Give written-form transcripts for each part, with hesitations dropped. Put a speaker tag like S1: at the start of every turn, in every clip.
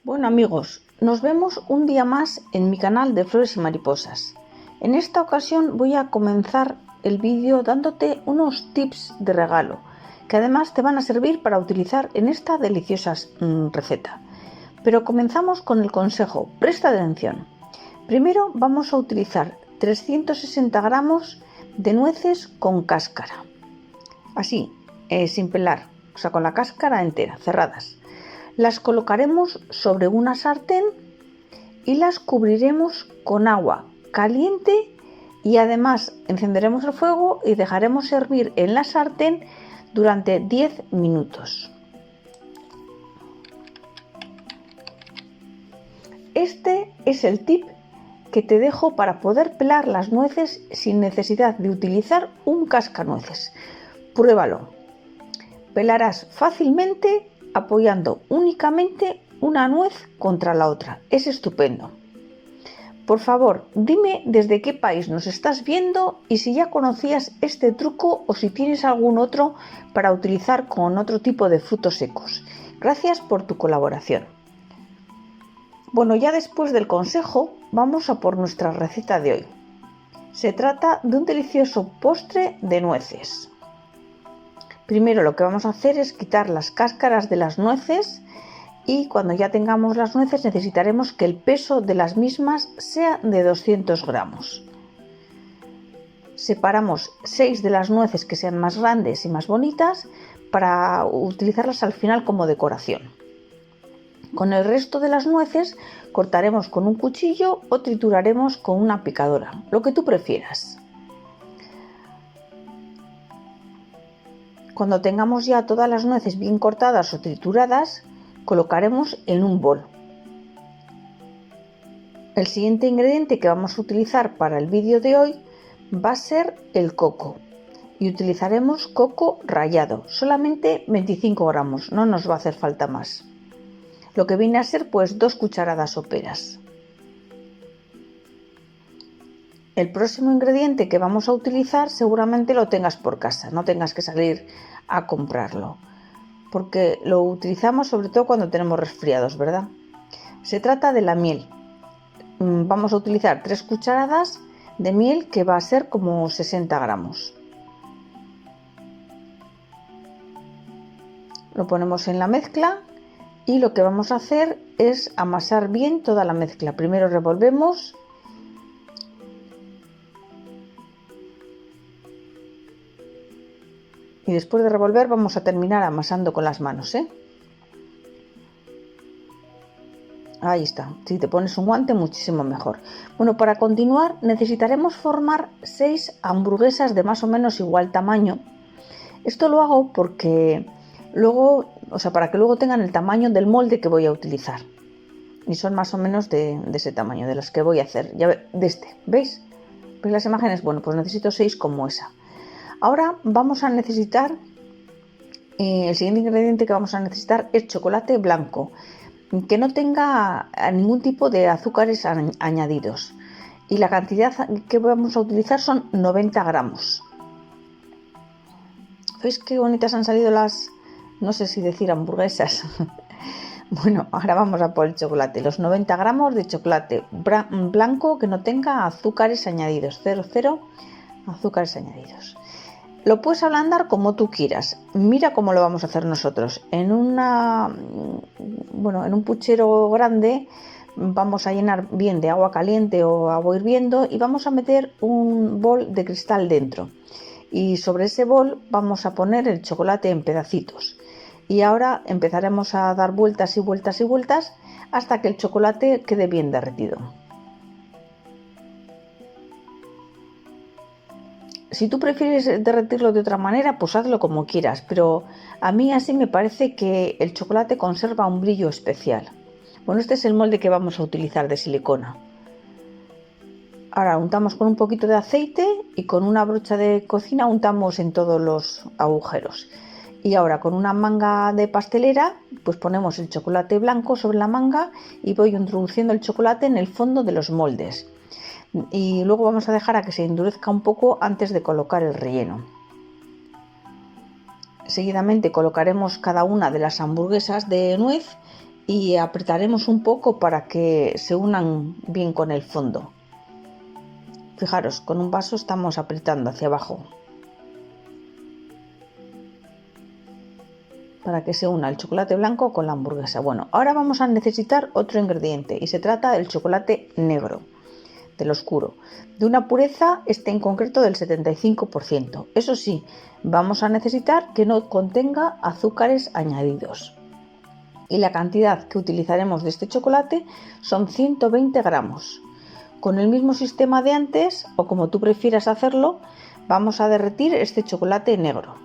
S1: Bueno amigos, nos vemos un día más en mi canal de Flores y Mariposas. En esta ocasión voy a comenzar el vídeo dándote unos tips de regalo que además te van a servir para utilizar en esta deliciosa receta. Pero comenzamos con el consejo, presta atención. Primero vamos a utilizar 360 gramos de nueces con cáscara, así, sin pelar, o sea, con la cáscara entera, cerradas. Las colocaremos sobre una sartén y las cubriremos con agua caliente y además encenderemos el fuego y dejaremos hervir en la sartén durante 10 minutos. Este es el tip que te dejo para poder pelar las nueces sin necesidad de utilizar un cascanueces. Pruébalo. Pelarás fácilmente apoyando únicamente una nuez contra la otra. Es estupendo. Por favor, dime desde qué país nos estás viendo y si ya conocías este truco o si tienes algún otro para utilizar con otro tipo de frutos secos. Gracias por tu colaboración. Bueno, ya después del consejo, vamos a por nuestra receta de hoy. Se trata de un delicioso postre de nueces. Primero lo que vamos a hacer es quitar las cáscaras de las nueces y cuando ya tengamos las nueces necesitaremos que el peso de las mismas sea de 200 gramos. Separamos 6 de las nueces que sean más grandes y más bonitas para utilizarlas al final como decoración. Con el resto de las nueces cortaremos con un cuchillo o trituraremos con una picadora, lo que tú prefieras. Cuando tengamos ya todas las nueces bien cortadas o trituradas, colocaremos en un bol. El siguiente ingrediente que vamos a utilizar para el vídeo de hoy va a ser el coco. Y utilizaremos coco rallado, solamente 25 gramos, no nos va a hacer falta más. Lo que viene a ser pues 2 cucharadas soperas. El próximo ingrediente que vamos a utilizar seguramente lo tengas por casa, no tengas que salir a comprarlo, porque lo utilizamos sobre todo cuando tenemos resfriados, ¿verdad? Se trata de la miel. Vamos a utilizar 3 cucharadas de miel que va a ser como 60 gramos. Lo ponemos en la mezcla y lo que vamos a hacer es amasar bien toda la mezcla. Primero revolvemos. Y después de revolver vamos a terminar amasando con las manos, Ahí está. Si te pones un guante muchísimo mejor. Bueno, para continuar necesitaremos formar 6 hamburguesas de más o menos igual tamaño. Esto lo hago porque luego, para que luego tengan el tamaño del molde que voy a utilizar. Y son más o menos de ese tamaño, de las que voy a hacer. Ya de este, ¿veis? ¿Veis las imágenes? Bueno, pues necesito 6 como esa. Ahora vamos a necesitar, el siguiente ingrediente que vamos a necesitar es chocolate blanco, que no tenga ningún tipo de azúcares añadidos. Y la cantidad que vamos a utilizar son 90 gramos. ¿Veis qué bonitas han salido las, no sé si decir hamburguesas? Bueno, ahora vamos a por el chocolate. Los 90 gramos de chocolate blanco que no tenga azúcares añadidos. 0 azúcares añadidos. Lo puedes ablandar como tú quieras. Mira cómo lo vamos a hacer nosotros. En un puchero grande vamos a llenar bien de agua caliente o agua hirviendo y vamos a meter un bol de cristal dentro. Y sobre ese bol vamos a poner el chocolate en pedacitos. Y ahora empezaremos a dar vueltas y vueltas y vueltas hasta que el chocolate quede bien derretido. Si tú prefieres derretirlo de otra manera, pues hazlo como quieras, pero a mí así me parece que el chocolate conserva un brillo especial. Bueno, este es el molde que vamos a utilizar de silicona. Ahora untamos con un poquito de aceite y con una brocha de cocina untamos en todos los agujeros. Y ahora con una manga de pastelera, pues ponemos el chocolate blanco sobre la manga y voy introduciendo el chocolate en el fondo de los moldes. Y luego vamos a dejar a que se endurezca un poco antes de colocar el relleno. Seguidamente colocaremos cada una de las hamburguesas de nuez y apretaremos un poco para que se unan bien con el fondo. Fijaros, con un vaso estamos apretando hacia abajo para que se una el chocolate blanco con la hamburguesa. Bueno, ahora vamos a necesitar otro ingrediente y se trata del chocolate negro, del oscuro, de una pureza en concreto del 75%. Eso sí, vamos a necesitar que no contenga azúcares añadidos. Y la cantidad que utilizaremos de este chocolate son 120 gramos. Con el mismo sistema de antes, o como tú prefieras hacerlo, vamos a derretir este chocolate negro.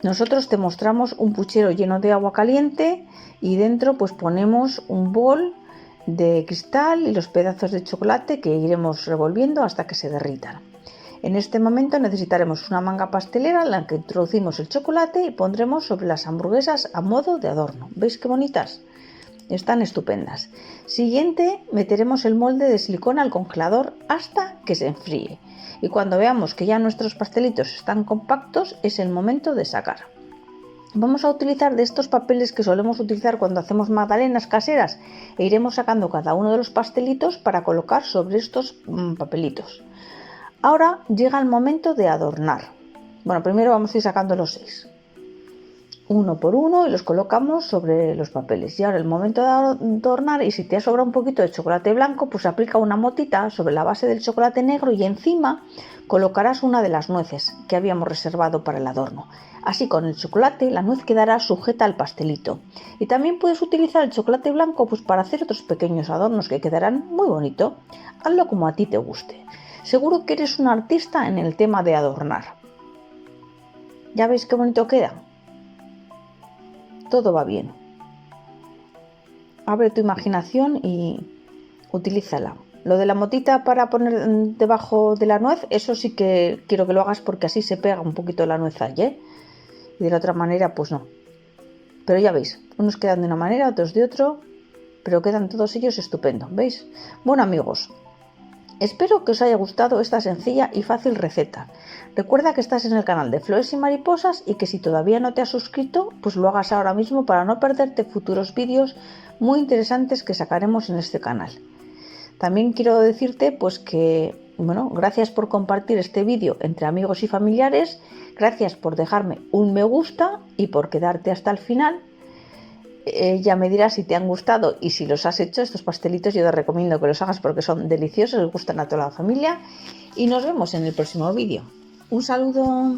S1: Nosotros te mostramos un puchero lleno de agua caliente y dentro pues ponemos un bol de cristal y los pedazos de chocolate que iremos revolviendo hasta que se derritan. En este momento necesitaremos una manga pastelera en la que introducimos el chocolate y pondremos sobre las hamburguesas a modo de adorno. ¿Veis qué bonitas? Están estupendas. Siguiente, meteremos el molde de silicona al congelador hasta que se enfríe. Y cuando veamos que ya nuestros pastelitos están compactos, es el momento de sacar. Vamos a utilizar de estos papeles que solemos utilizar cuando hacemos magdalenas caseras e iremos sacando cada uno de los pastelitos para colocar sobre estos papelitos. Ahora llega el momento de adornar. Bueno, primero vamos a ir sacando los 6. Uno por uno y los colocamos sobre los papeles. Y ahora el momento de adornar, y si te ha sobrado un poquito de chocolate blanco, pues aplica una motita sobre la base del chocolate negro y encima colocarás una de las nueces que habíamos reservado para el adorno. Así con el chocolate la nuez quedará sujeta al pastelito. Y también puedes utilizar el chocolate blanco pues para hacer otros pequeños adornos que quedarán muy bonito. Hazlo como a ti te guste. Seguro que eres un artista en el tema de adornar. ¿Ya veis qué bonito queda? Todo va bien. Abre tu imaginación y utilízala. Lo de la motita para poner debajo de la nuez, eso sí que quiero que lo hagas porque así se pega un poquito la nuez ahí, ¿eh? Y de la otra manera pues no. Pero ya veis, unos quedan de una manera, otros de otro, pero quedan todos ellos estupendo, ¿veis? Bueno amigos, espero que os haya gustado esta sencilla y fácil receta. Recuerda que estás en el canal de Flores y Mariposas y que si todavía no te has suscrito, pues lo hagas ahora mismo para no perderte futuros vídeos muy interesantes que sacaremos en este canal. También quiero decirte pues que, bueno, gracias por compartir este vídeo entre amigos y familiares, gracias por dejarme un me gusta y por quedarte hasta el final. Ya me dirás si te han gustado y si los has hecho estos pastelitos. Yo te recomiendo que los hagas porque son deliciosos, les gustan a toda la familia y nos vemos en el próximo vídeo. Un saludo.